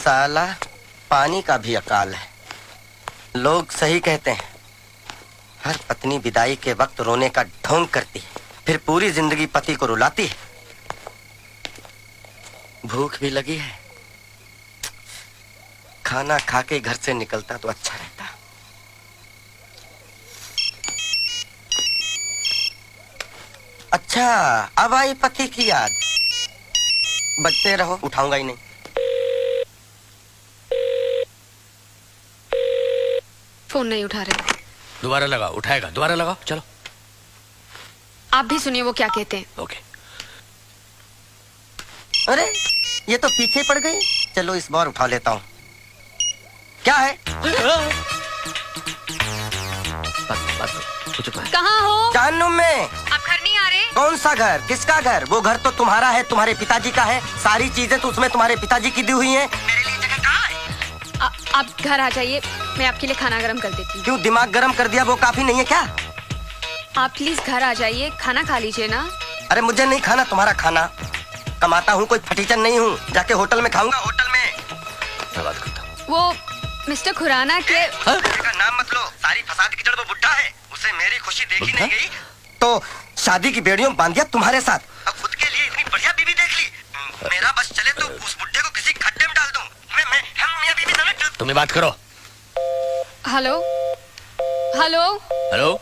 साला पानी का भी अकाल है। लोग सही कहते हैं, हर पत्नी विदाई के वक्त रोने का ढोंग करती है, फिर पूरी जिंदगी पति को रुलाती है। भूख भी लगी है, खाना खा के घर से निकलता तो अच्छा रहता। अच्छा, अब आई पति की याद। बजते रहो, उठाऊंगा ही नहीं। फोन नहीं उठा रहे। दोबारा लगाओ, उठाएगा। दोबारा लगाओ, चलो। आप भी सुनिए वो क्या कहते हैं। ओके। अरे ये तो पीछे पड़ गई। चलो इस बार उठा लेता हूँ। क्या है? कहाँ हो? जहन्नुम में। आप घर नहीं आ रहे? कौन सा घर? किसका घर? वो घर तो तुम्हारा है, तुम्हारे पिताजी का है। सारी चीजें तो उसमें तुम्हारे पिताजी की दी हुई हैं। मेरे लिए जगह कहाँ है? आप घर आ जाइए, मैं आपके लिए खाना गरम कर देती हूँ। क्यों दिमाग गरम कर दिया? वो काफी नहीं है क्या? आप प्लीज घर आ जाइए, खाना खा लीजिए ना। अरे मुझे नहीं खाना तुम्हारा खाना। कमाता हूँ, कोई फटीचन नहीं हूँ। जाके होटल में खाऊंगा, होटल में। मैं बात करता हूँ। वो मिस्टर खुराना के का नाम मत लो। सारी फसाद की जड़ वो बुड्ढा है। उसे मेरी खुशी देखी नहीं गई तो शादी की बेड़ियों बांध दिया तुम्हारे साथ। अब खुद के लिए इतनी बढ़िया बीवी देख ली। मेरा बस चले तो उस बुड्ढे को किसी खड्डे में डाल दूं। हम मियां बीवी दोनों। तुम्हें बात करो। Hello hello hello.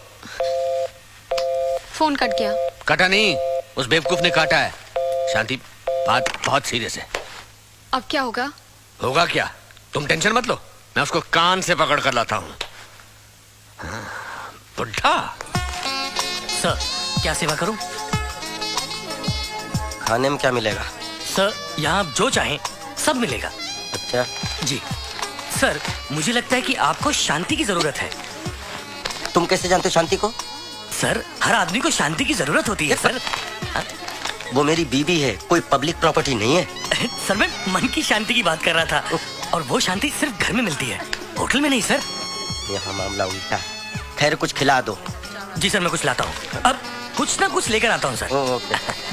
Phone cut गया। काटा नहीं, उस बेवकूफ ने काटा है। शांति, बात बहुत सीरियस है। अब क्या होगा? होगा क्या? तुम टेंशन मत लो, मैं उसको कान से पकड़ कर लाता हूँ। बुड्ढा। सर, क्या सेवा करूं? खाने में क्या मिलेगा? सर, यहाँ आप जो चाहें सब मिलेगा। अच्छा जी सर, मुझे लगता है कि आपको शांति की जरूरत है। तुम कैसे जानते हो शांति को? सर, हर आदमी को शांति की जरूरत होती है सर। वो मेरी बीवी है, कोई पब्लिक प्रॉपर्टी नहीं है। सर, मैं मन की शांति की बात कर रहा था। और वो शांति सिर्फ घर में मिलती है, होटल में नहीं सर। यहाँ मामला उल्टा है। खैर कुछ खिला दो। जी सर, मैं कुछ लाता हूँ। अब कुछ ना कुछ लेकर आता हूँ सर। ओके।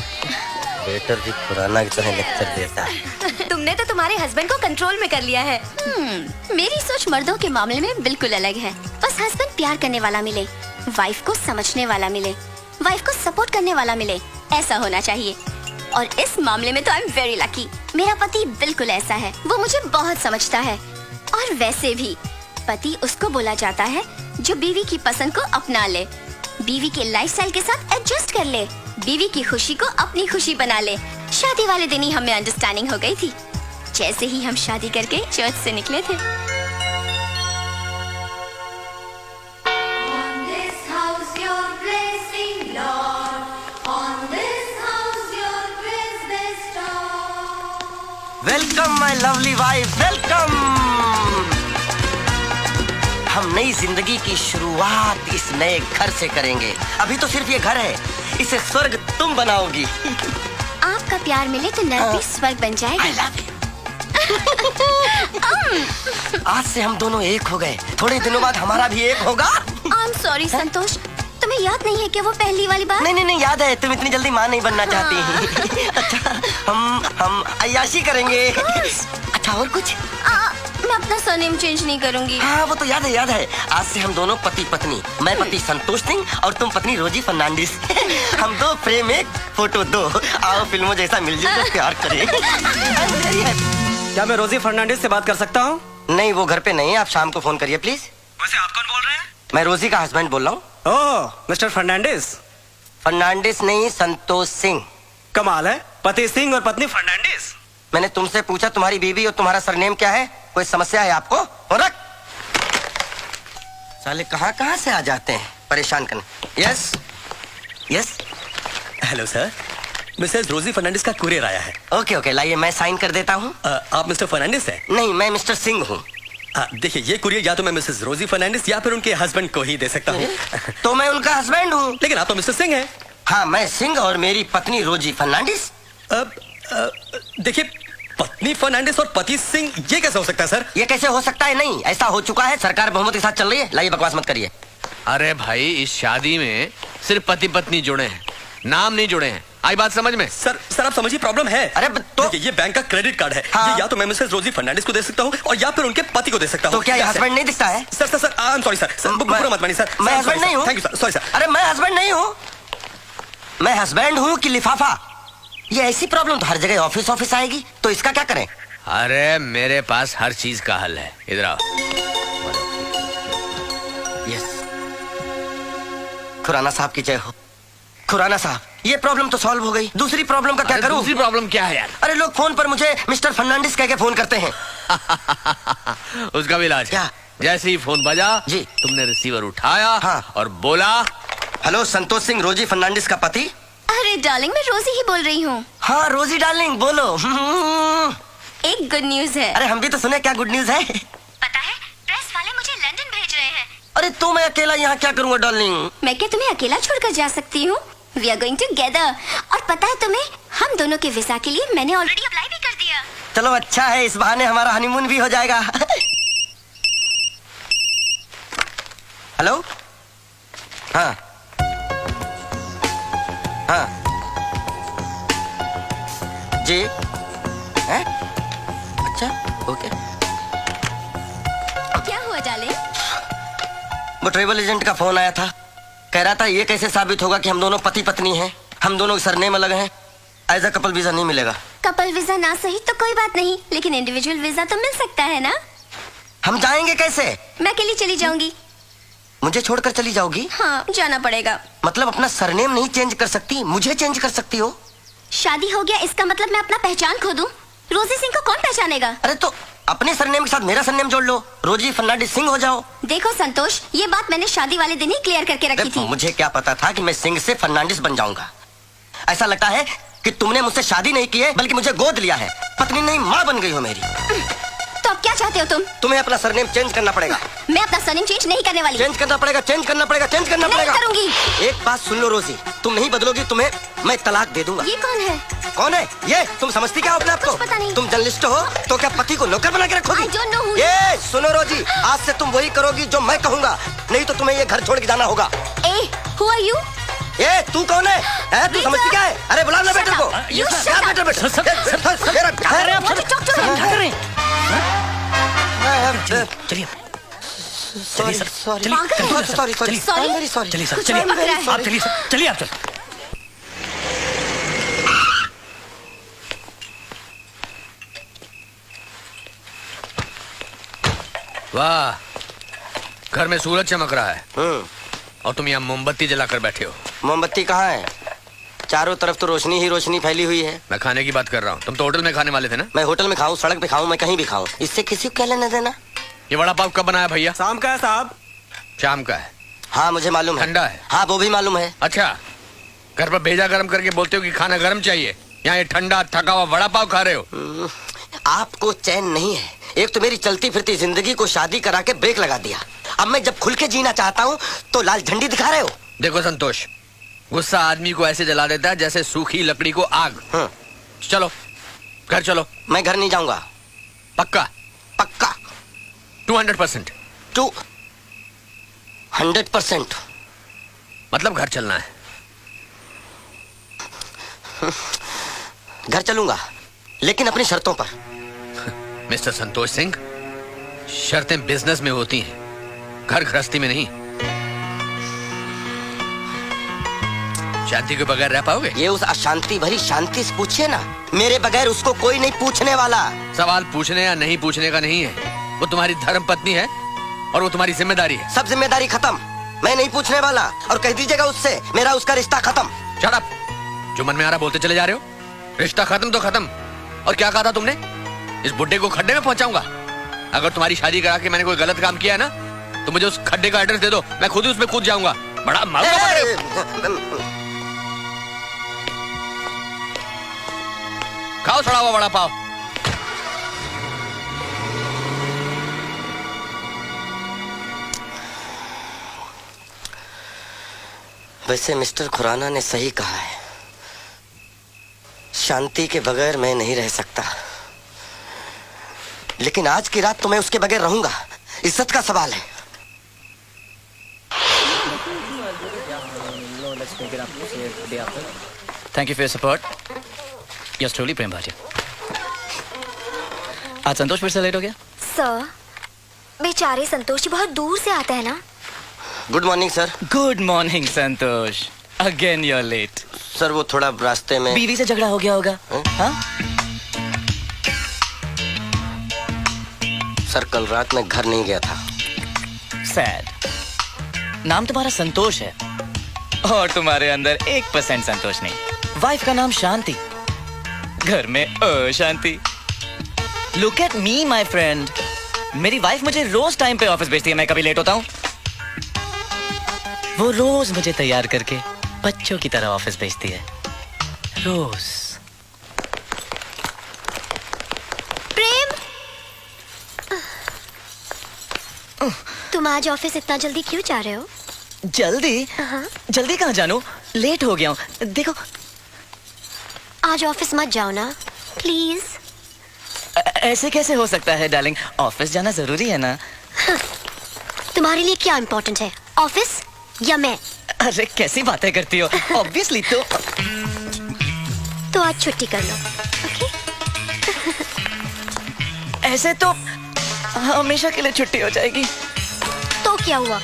वेटर भी पुराना की तरह लेक्चर देता है। तुमने तो तुम्हारे हस्बैंड को कंट्रोल में कर लिया है। मेरी सोच मर्दों के मामले में बिल्कुल अलग है। बस हस्बैंड प्यार करने वाला मिले, वाइफ को समझने वाला मिले, वाइफ को सपोर्ट करने वाला मिले, ऐसा होना चाहिए। और इस मामले में तो आई एम वेरी लकी। मेरा पति बिल्कुल ऐसा है। वो मुझे बहुत समझता है। और वैसे भी पति उसको बोला जाता है जो बीवी की पसंद को अपना ले, बीवी के लाइफस्टाइल के साथ एडजस्ट कर ले, बीवी की खुशी को अपनी खुशी बना ले। शादी वाले दिन ही हमें अंडरस्टैंडिंग हो गई थी, जैसे ही हम शादी करके चर्च से निकले थे। Welcome my lovely wife, welcome. हम नई जिंदगी की शुरुआत इस नए घर से करेंगे। अभी तो सिर्फ ये घर है, इसे स्वर्ग तुम बनाओगी। आपका प्यार मिले तो नर्क भी स्वर्ग बन जाएगा। I love you। आज से हम दोनों एक हो गए, थोड़े दिनों बाद हमारा भी एक होगा। आई एम सॉरी संतोष, तुम्हें याद नहीं है कि वो पहली वाली बात? नहीं याद है। तुम इतनी जल्दी माँ नहीं बनना चाहती। अच्छा हम अय्याशी करेंगे। अच्छा और कुछ? मैं अपना सरनेम चेंज नहीं करूंगी। हाँ वो तो याद है। आज से हम दोनों पति पत्नी। मैं पति संतोष सिंह और तुम पत्नी रोजी फर्नांडिस। हम दो फ्रेम एक फोटो दो। आओ फिल्मों जैसा मिलजुल कर प्यार करें। क्या मैं रोजी फर्नांडिस से बात कर सकता हूँ? नहीं वो घर पे नहीं है, आप शाम को फोन करिए प्लीज। वैसे आप कौन बोल रहे हैं? मैं रोजी का हस्बैंड बोल रहा हूँ। ओह, मिस्टर फर्नांडिस। फर्नांडिस नहीं, संतोष सिंह। कमाल है, पति सिंह और पत्नी फर्नांडिस। मैंने तुमसे पूछा तुम्हारी बीवी और तुम्हारा सरनेम क्या है? कोई समस्या है आपको? और साले कहाँ से आ जाते हैं परेशान करने। Yes yes. Hello sir, Mrs रोजी फर्नांडिस का कुरियर आया है। ओके लाइए मैं साइन कर देता हूँ। आप मिस्टर फर्नांडिस हैं? नहीं मैं मिस्टर सिंह हूँ। देखिए ये कुरियर या तो मैं मिसेस रोजी फर्नांडिस या फिर उनके हस्बैंड को ही दे सकता हूँ। तो मैं उनका हस्बैंड हूँ। लेकिन आप तो मिस्टर सिंह हैं। हाँ मैं सिंह और मेरी पत्नी रोजी फर्नांडिस। देखिए, पत्नी फर्नांडिस और पति सिंह ये कैसे हो सकता है सर? ये कैसे हो सकता है? नहीं ऐसा हो चुका है, सरकार बहुमत के साथ चल रही है। लाइए बकवास मत करिए। अरे भाई, इस शादी में सिर्फ पति पत्नी जुड़े हैं, नाम नहीं जुड़े हैं। आई बात समझ में? सर आप समझिए प्रॉब्लम है। अरे तो देखिए, ये बैंक का क्रेडिट कार्ड है। हाँ। ये या तो मैं मिसेस रोजी फर्नांडिस को दे सकता हूँ और या फिर उनके पति को दे सकता हूँ। तो क्या ये हस्बैंड नहीं दिखता है? Sir I am sorry sir बुरा मत मानिए सर। मैं हस्बैंड नहीं हूँ। Thank you sir, sorry sir. अरे मैं हस्बैंड नहीं हूँ। मैं हस्बैंड हूँ कि लिफाफा? ये ऐसी प्रॉब्लम तो हर जगह ऑफिस आएगी, तो इसका क्या करें? अरे मेरे पास हर चीज का हल है, इधर आओ। यस। खुराना साहब की जय हो। खुराना साहब, ये प्रॉब्लम तो सॉल्व हो गई। दूसरी प्रॉब्लम का क्या अरे करूं? दूसरी प्रॉब्लम क्या है यार? अरे लोग फोन पर मुझे मिस्टर फर्नांडिस कह के फोन करते हैं। उसका भी इलाज क्या? है। जैसे ही फोन बजा जी, तुमने रिसीवर उठाया हाँ। और बोला, हेलो संतोष सिंह, रोजी फर्नांडिस का पति। अरे डार्लिंग, मैं रोजी ही बोल रही हूँ। हाँ रोजी डार्लिंग, बोलो। एक गुड न्यूज है। अरे हम भी तो सुने, क्या गुड न्यूज है? पता है, प्रेस वाले मुझे लंदन भेज रहे हैं। अरे तो मैं अकेला यहाँ क्या करूँगा डार्लिंग? मैं क्या तुम्हें अकेला छोड़कर जा सकती हूँ? We are going together। और पता है तुम्हें, हम दोनों के वीजा के लिए मैंने ऑलरेडी अप्लाई भी कर दिया। चलो अच्छा है, इस बहाने हमारा हनीमून भी हो जाएगा। हेलो, हाँ हाँ जी, हैं? अच्छा ओके। क्या हुआ डार्लिंग? वो ट्रेवल एजेंट का फोन आया था, कह रहा था ये कैसे साबित होगा कि हम दोनों पति पत्नी हैं, हम दोनों के सरनेम अलग हैं, एज अ कपल वीजा नहीं मिलेगा। कपल वीजा ना सही तो कोई बात नहीं, लेकिन इंडिविजुअल वीजा तो मिल सकता है ना? हम जाएंगे कैसे? मैं अकेली चली जाऊंगी। मुझे छोड़कर चली जाओगी? हाँ, जाना पड़ेगा। मतलब अपना सरनेम नहीं चेंज कर सकती, मुझे चेंज कर सकती हो? शादी हो गया इसका मतलब मैं अपना पहचान खो दूं? रोजी सिंह को कौन पहचानेगा? अरे तो अपने सरनेम के साथ मेरा सरनेम जोड़ लो, रोजी फर्नांडिस सिंह हो जाओ। देखो संतोष, ये बात मैंने शादी वाले दिन ही क्लियर करके रखी थी। मुझे क्या पता था कि मैं सिंह से फर्नांडिस बन जाऊंगा। ऐसा लगता है कि तुमने मुझसे शादी नहीं की है, बल्कि मुझे गोद लिया है। पत्नी नहीं, माँ बन गई हो मेरी। तो अब क्या चाहते हो तुम? तुम्हें अपना सरनेम चेंज करना पड़ेगा। मैं अपना सरनेम चेंज नहीं करने वाली। चेंज करना पड़ेगा, चेंज करना पड़ेगा, चेंज करना नहीं पड़ेगा। करूंगी। एक बात सुन लो रोजी, तुम नहीं बदलोगी, तुम्हें मैं तलाक दे दूंगा। ये कौन है? कौन है ये? तुम समझती क्या हो अपने आप को? कुछ पता नहीं। तुम जर्नलिस्ट हो तो क्या पति को नौकर बना के रखोगी? I don't know who ये सुनो रोजी, आज से तुम वही करोगी जो मैं कहूंगा, नहीं तो तुम्हें ये घर छोड़ के जाना होगा। ए, who are you? ये तू कौन है? तू Peter! समझती क्या है? अरे बुला लो Shut बेटे को। up! You shut क्या up! बेटे बेटे? Sir, Want to talk to him? क्या कर रहे हैं? चलिए सॉरी सर, सॉरी चलिए, पागल है। Sorry sorry Sorry? Very sorry. चलिए सर, कुछ चलिए और लग रहा है। आप चलिए सर, चलिए आप चल। वाह, घर में सूरज चमक रहा है और तुम यहाँ मोमबत्ती जलाकर बैठे हो। मोमबत्ती कहाँ है? चारों तरफ तो रोशनी ही रोशनी फैली हुई है। मैं खाने की बात कर रहा हूँ, तुम तो होटल में खाने वाले थे ना? मैं होटल में खाऊं, सड़क पे खाऊं, मैं कहीं भी खाऊं, इससे किसी को क्या लेना देना? ये वड़ा पाव कब बनाया भैया? शाम का है साहब। शाम का है? हाँ मुझे मालूम है। ठंडा है? हाँ वो भी मालूम है। अच्छा, घर पर भेजा गर्म करके बोलते हो कि खाना गर्म चाहिए, यहाँ ये ठंडा थका हुआ वड़ा पाव खा रहे हो। आपको चैन नहीं है। एक तो मेरी चलती फिरती जिंदगी को शादी करा के ब्रेक लगा दिया, अब मैं जब खुल के जीना चाहता हूँ तो लाल झंडी दिखा रहे हो। देखो संतोष, गुस्सा आदमी को ऐसे जला देता है जैसे सूखी लकड़ी को आग। चलो घर चलो। मैं घर नहीं जाऊंगा। पक्का? पक्का 200%? 200%। मतलब घर चलना है? घर चलूंगा, लेकिन अपनी शर्तों पर। मिस्टर संतोष सिंह, शर्तें बिजनेस में होती हैं, घर गृहस्थी में नहीं। शांति के बगैर रह पाओगे? ये उस अशांति भरी शांति से पूछिए ना, मेरे बगैर उसको कोई नहीं पूछने वाला। सवाल पूछने या नहीं पूछने का नहीं है, वो तुम्हारी धर्म पत्नी है और वो तुम्हारी जिम्मेदारी है। सब जिम्मेदारी खत्म, मैं नहीं पूछने वाला, और कह दीजिएगा उससे मेरा उसका रिश्ता खत्म। शट अप, जो मन में आ रहा बोलते चले जा रहे हो। रिश्ता खत्म तो खत्म। और क्या कहा था तुमने? इस बुड्ढे को खड्डे में पहुंचाऊंगा। अगर तुम्हारी शादी करा के मैंने कोई गलत काम किया है ना, तो मुझे उस खड्डे का एड्रेस दे दो, मैं खुद ही उसमें कूद जाऊंगा। बड़ा खाओ सड़ा हुआ वड़ा पाव। वैसे मिस्टर खुराना ने सही कहा है, शांति के बगैर मैं नहीं रह सकता, लेकिन आज की रात तो मैं उसके बगैर रहूंगा। इज्जत का सवाल है। Thank you for your support. Yes truly Prem Bhatia. आज संतोष फिर से लेट हो गया। सर, बेचारे संतोष जी बहुत दूर से आते हैं ना। Good morning sir. Good morning Santosh. Again you are late. Sir वो थोड़ा रास्ते में बीवी से झगड़ा हो गया होगा। हाँ? सर कल रात में घर नहीं गया था। सैड। नाम तुम्हारा संतोष है और तुम्हारे अंदर 1% संतोष नहीं। वाइफ का नाम शांति, घर में अशांति। Look at me my friend. मेरी वाइफ मुझे रोज टाइम पे ऑफिस भेजती है, मैं कभी लेट होता हूँ। वो रोज मुझे तैयार करके बच्चों की तरह ऑफिस भेजती है, रोज। प्रेम, तुम आज ऑफिस इतना जल्दी क्यों जा रहे हो? जल्दी? जल्दी कहाँ जानू, लेट हो गया हूँ। देखो आज ऑफिस मत जाओ ना प्लीज। ऐसे कैसे हो सकता है डार्लिंग, ऑफिस जाना जरूरी है ना। तुम्हारे लिए क्या इम्पोर्टेंट है, ऑफिस या मैं? अरे कैसी बातें करती हो, ऑब्वियसली तो आज छुट्टी कर लो, ओके? ऐसे तो हमेशा के लिए छुट्टी हो जाएगी। तो क्या हुआ,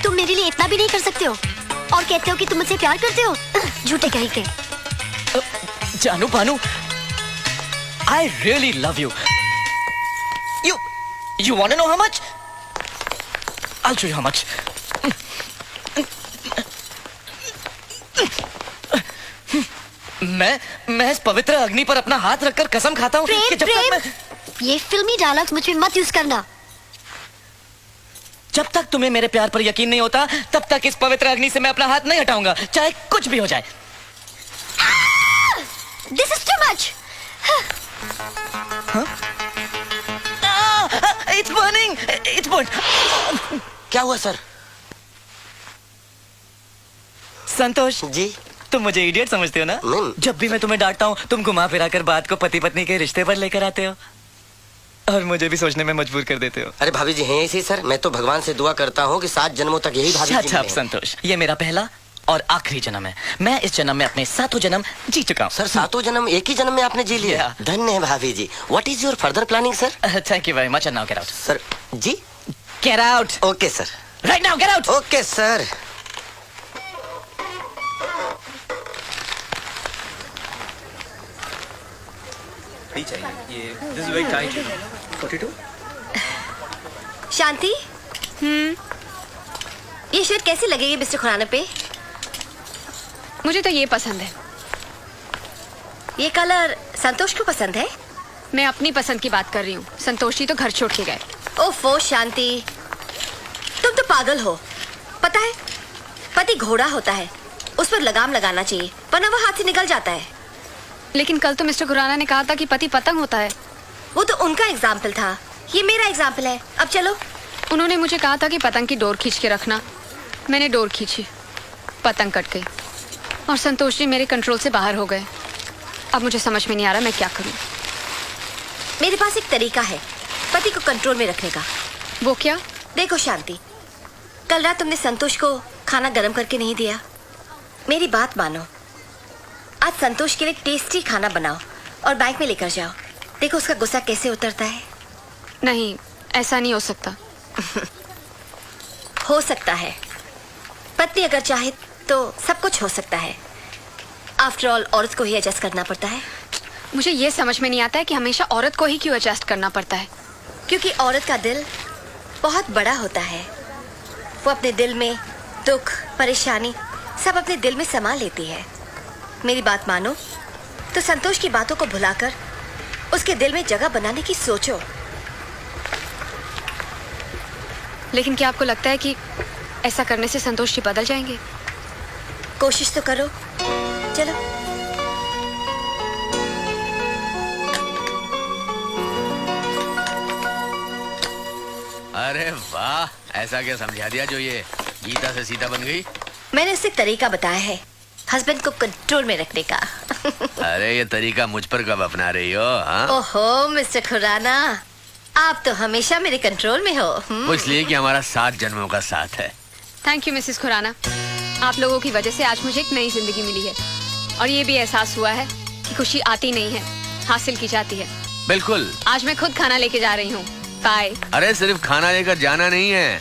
तुम मेरे लिए इतना भी नहीं कर सकते हो और कहते हो कि तुम मुझसे प्यार करते हो? झूठे कहीं के। जानू Bhanu, I really love you. You want to know how much? I'll show you how much. मैं इस पवित्र अग्नि पर अपना हाथ रखकर कसम खाता हूँ कि जब तक ये फिल्मी डायलॉग्स मुझ पे मत यूज करना। जब तक तुम्हें मेरे प्यार पर यकीन नहीं होता तब तक इस पवित्र अग्नि से मैं अपना हाथ नहीं हटाऊंगा, चाहे कुछ भी हो जाए। This is too much. It's burning. It's burnt. क्या हुआ सर? संतोष जी तुम मुझे इडियट समझते हो ना? नहीं। जब भी मैं तुम्हें डांटता हूँ तुम घुमा फिरा कर बात को पति पत्नी के रिश्ते पर लेकर आते हो और मुझे भी सोचने में मजबूर कर देते हो। अरे भाभी जी हैं इसी सर, मैं तो भगवान से दुआ करता हूँ कि 7 जन्मों तक यही भाभी जी अच्छा मिलें। संतोष, ये मेरा पहला और आखिरी जन्म है। मैं इस जन्म में अपने 7 जन्म जी चुका हूँ। सर 7 जन्म एक ही जन्म में आपने जी लिया। धन्य है भाभी जी। What is your further planning sir? Thank you very much. Now get out. Sir जी get out okay sir. Right now, get out. Okay sir. Shanti, ये शर्ट कैसी लगेगी मिस्टर खुराना पे? मुझे तो ये पसंद है। ये कलर संतोष को पसंद है? मैं अपनी पसंद की बात कर रही हूँ। संतोष जी तो घर छोड़ के गए। ओफो शांति, तुम तो पागल हो। पता है, पति घोड़ा होता है, उस पर लगाम लगाना चाहिए वरना वो हाथ से निकल जाता है। लेकिन कल तो मिस्टर खुराना ने कहा था कि पति पतंग होता है। वो तो उनका एग्जाम्पल था, ये मेरा एग्जाम्पल है। अब चलो। उन्होंने मुझे कहा था कि पतंग की डोर खींच के रखना। मैंने डोर खींची, पतंग कट गई और संतोष जी मेरे कंट्रोल से बाहर हो गए। अब मुझे समझ में नहीं आ रहा मैं क्या करूं। मेरे पास एक तरीका है पति को कंट्रोल में रखने का। वो क्या? देखो शांति, कल रात तुमने संतोष को खाना गर्म करके नहीं दिया। मेरी बात मानो, आज संतोष के लिए टेस्टी खाना बनाओ और बैंक में लेकर जाओ। देखो उसका गुस्सा कैसे उतरता है। नहीं, ऐसा नहीं हो सकता। हो सकता है, पत्नी अगर चाहे तो सब कुछ हो सकता है। आफ्टर ऑल औरत को ही एडजस्ट करना पड़ता है। मुझे ये समझ में नहीं आता है कि हमेशा औरत को ही क्यों एडजस्ट करना पड़ता है। क्योंकि औरत का दिल बहुत बड़ा होता है। वो अपने दिल में दुख, परेशानी सब अपने दिल में समा लेती है। मेरी बात मानो तो संतोष की बातों को भुलाकर उसके दिल में जगह बनाने की सोचो। लेकिन क्या आपको लगता है कि ऐसा करने से संतोष जी बदल जाएंगे? कोशिश तो करो। चलो। अरे वाह, ऐसा क्या समझा दिया जो ये गीता से सीता बन गई? मैंने उसे तरीका बताया है हस्बैंड को कंट्रोल में रखने का। अरे ये तरीका मुझ पर कब अपना रही हो? हाँ, ओहो मिस्टर खुराना, आप तो हमेशा मेरे कंट्रोल में हो। वो इसलिए कि हमारा 7 जन्मों का साथ है। Thank you Mrs Khurana. आप लोगों की वजह से आज मुझे एक नई जिंदगी मिली है और ये भी एहसास हुआ है कि खुशी आती नहीं है, हासिल की जाती है। बिल्कुल। आज मैं खुद खाना लेके जा रही हूँ। बाय। अरे सिर्फ खाना लेकर जाना नहीं है,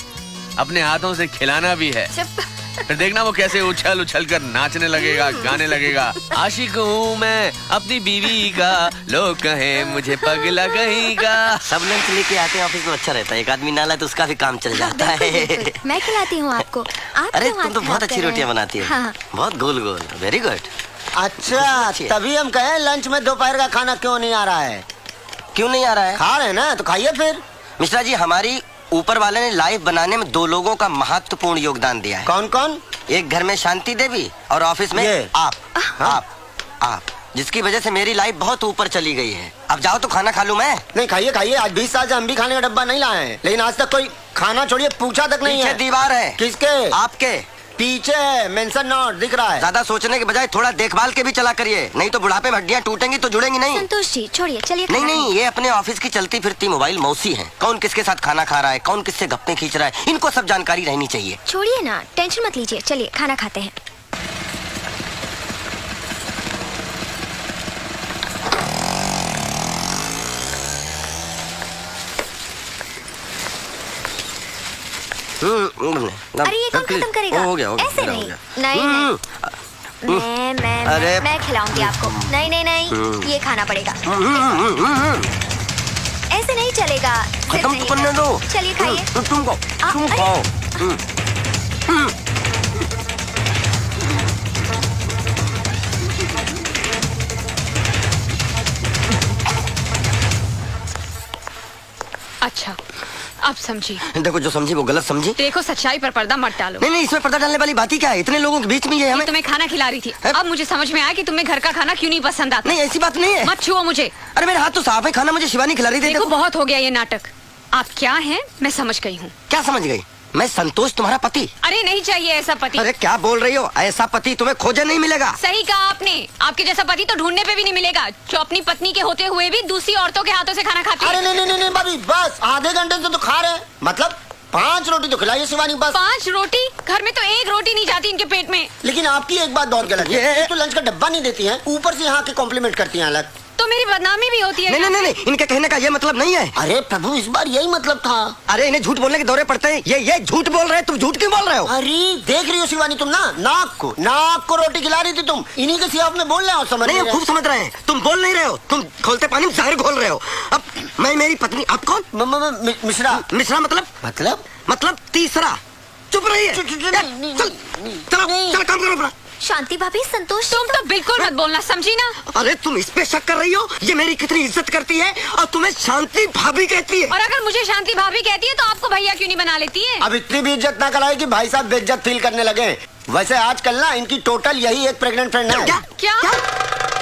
अपने हाथों से खिलाना भी है। चुप। फिर देखना वो कैसे उछल उछल कर नाचने लगेगा, गाने लगेगा। आशिक हूँ मैं अपनी बीवी का, लोग कहे मुझे पगला कहेगा। सब लंच लेके आते हैं ऑफिस में, अच्छा रहता है। एक आदमी ना लाए तो उसका भी काम चल जाता है। मैं खिलाती हूँ आपको। आप अरे क्यों तुम तो हाथ बहुत खराब अच्छी कर रहे रोटियां हैं? बनाती हो। हाँ। बहुत गोल गोल, वेरी गुड। अच्छा, तभी हम कहे लंच में दोपहर का खाना क्यों नहीं आ रहा है। क्यों नहीं आ रहा है? खा रहे हैं ना, तो खाइए फिर। मिश्रा जी, हमारी ऊपर वाले ने लाइफ बनाने में 2 लोगों का महत्वपूर्ण योगदान दिया है। कौन कौन? एक घर में शांति देवी और ऑफिस में ये। आप, जिसकी वजह से मेरी लाइफ बहुत ऊपर चली गई है। अब जाओ तो खाना खा लूं मैं। नहीं, खाइए खाइए। आज 20 साल से हम भी खाने का डब्बा नहीं लाए हैं, लेकिन आज तक कोई खाना छोड़िए पूछा तक नहीं पीछे है। दीवार है। किसके? आपके पीछे मेंशन नोट दिख रहा है। ज्यादा सोचने के बजाय थोड़ा देखभाल के भी चला करिए, नहीं तो बुढ़ापे में हड्डियां टूटेंगी तो जुड़ेंगी नहीं। संतोष जी छोड़िए, चलिए नहीं खाना नहीं, ये अपने ऑफिस की चलती फिरती मोबाइल मौसी है। कौन किसके साथ खाना खा रहा है, कौन किससे गप्पे खींच रहा है, इनको सब जानकारी रहनी चाहिए। छोड़िए ना, टेंशन मत लीजिए, चलिए खाना खाते हैं। अरे ये कौन खत्म करेगा? हो गया, ऐसे मेरा नहीं। हो गया। नहीं, अरे। मैं खिलाऊंगी आपको। नहीं नहीं नहीं, ये खाना पड़ेगा। ऐसे नहीं चलेगा। सिर्फ खत्म नहीं तो करने है। दो। चलिए खाइए। तुम अरे। खाओ। अच्छा, अब समझी। देखो, जो समझी वो गलत समझी। देखो, सच्चाई पर पर्दा मत डालो। नहीं नहीं, इसमें पर्दा डालने वाली बात ही क्या है? इतने लोगों के बीच में ये हमें। तुम्हें खाना खिला रही थी, अब मुझे समझ में आया कि तुम्हें घर का खाना क्यों नहीं पसंद आता। नहीं, ऐसी बात नहीं है। मत छुओ मुझे। अरे मेरे हाथ तो साफ है, खाना मुझे शिवानी खिला रही थी। देखो, बहुत हो गया ये नाटक। आप क्या हैं मैं समझ गई हूँ। क्या समझ गई? मैं संतोष, तुम्हारा पति। अरे नहीं चाहिए ऐसा पति। अरे क्या बोल रही हो? ऐसा पति तुम्हें खोजे नहीं मिलेगा। सही कहा आपने, आपके जैसा पति तो ढूंढने पे भी नहीं मिलेगा, जो अपनी पत्नी के होते हुए भी दूसरी औरतों के हाथों से खाना खाती अरे है। नहीं नहीं नहीं भाभी, बस आधे घंटे से तो खा रहे हैं। मतलब 5 रोटी तो खिलाइए शिवानी, बस। 5 रोटी? घर में तो 1 रोटी नहीं जाती इनके पेट में। लेकिन आपकी एक बात बहुत गलत है, ये तो लंच का डब्बा नहीं देती हैं, ऊपर से यहाँ के कॉम्प्लीमेंट करती हैं अलग। तो मेरी बदनामी भी होती है। नहीं नहीं नहीं, इनके कहने का ये मतलब नहीं है। अरे प्रभु, इस बार यही मतलब था। अरे इन्हें झूठ बोलने के दौरे पड़ते हैं। ये झूठ बोल रहे हैं। तुम झूठ क्यों बोल रहे हो? अरे देख रही हो शिवानी, तुम ना नाक को रोटी खिला रही थी तुम, इन्हीं के सियाफ में बोल रहे हो। समझ नहीं, हम रहे? खूब समझ रहे हैं। तुम बोल नहीं रहे हो, तुम खोलते पानी में जहर घोल रहे हो। अब मैं मेरी पत्नी, आप कौन? मिश्रा। मिश्रा मतलब तीसरा। चुप रही है। चलो काम करो अपना। शांति भाभी, संतोष तुम तो बिल्कुल मत बोलना, समझी ना? अरे तुम इस पे शक कर रही हो? ये मेरी कितनी इज्जत करती है और तुम्हें शांति भाभी कहती है। और अगर मुझे शांति भाभी कहती है तो आपको भैया क्यों नहीं बना लेती है? अब इतनी भी इज्जत ना कराए कि भाई साहब बेइज्जत फील करने लगे। वैसे आजकल ना इनकी टोटल यही एक प्रेग्नेंट फ्रेंड है। क्या?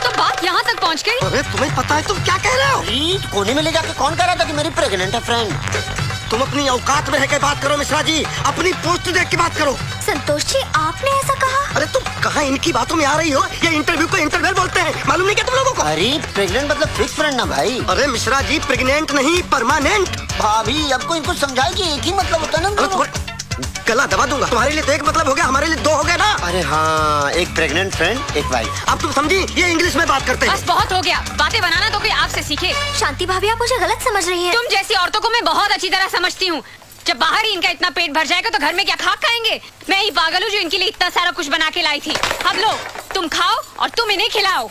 तो बात यहाँ तक पहुँच गई? अरे तुम्हें पता है तुम क्या कह रहे हो? अरे कोने में ले जाके कौन कह रहा था कि मेरी प्रेग्नेंट है फ्रेंड? तुम अपनी औकात में रह के बात करो मिश्रा जी, अपनी पोस्ट देख के बात करो। संतोष जी, आपने ऐसा कहा? अरे तुम कहाँ इनकी बातों में आ रही हो? ये इंटरव्यू को इंटरव्यू बोलते हैं, मालूम नहीं क्या तुम लोगों को? अरे प्रेग्नेंट मतलब फिक्स फ्रेंड ना भाई। अरे मिश्रा जी, प्रेग्नेंट नहीं, परमानेंट। भाभी अब को इनको समझाए कि एक ही मतलब होता है ना दोनों। गला दबा दूंगा। तुम्हारे लिए तो एक मतलब हो गया, हमारे लिए 2 हो गया ना। अरे हाँ, एक प्रेग्नेंट फ्रेंड, एक वाइफ। अब तुम समझी? ये इंग्लिश में बात करते हैं। बस बहुत हो गया, बातें बनाना तो कोई आपसे सीखे। शांति भाभी, आप मुझे गलत समझ रही हैं। तुम जैसी औरतों को मैं बहुत अच्छी तरह समझती हूँ। जब बाहर ही इनका इतना पेट भर जाएगा तो घर में क्या खाक खाएंगे? मैं ही पागल हूँ जो इनके लिए इतना सारा कुछ बना के लाई थी। अब लो, तुम खाओ और तुम इन्हें खिलाओ।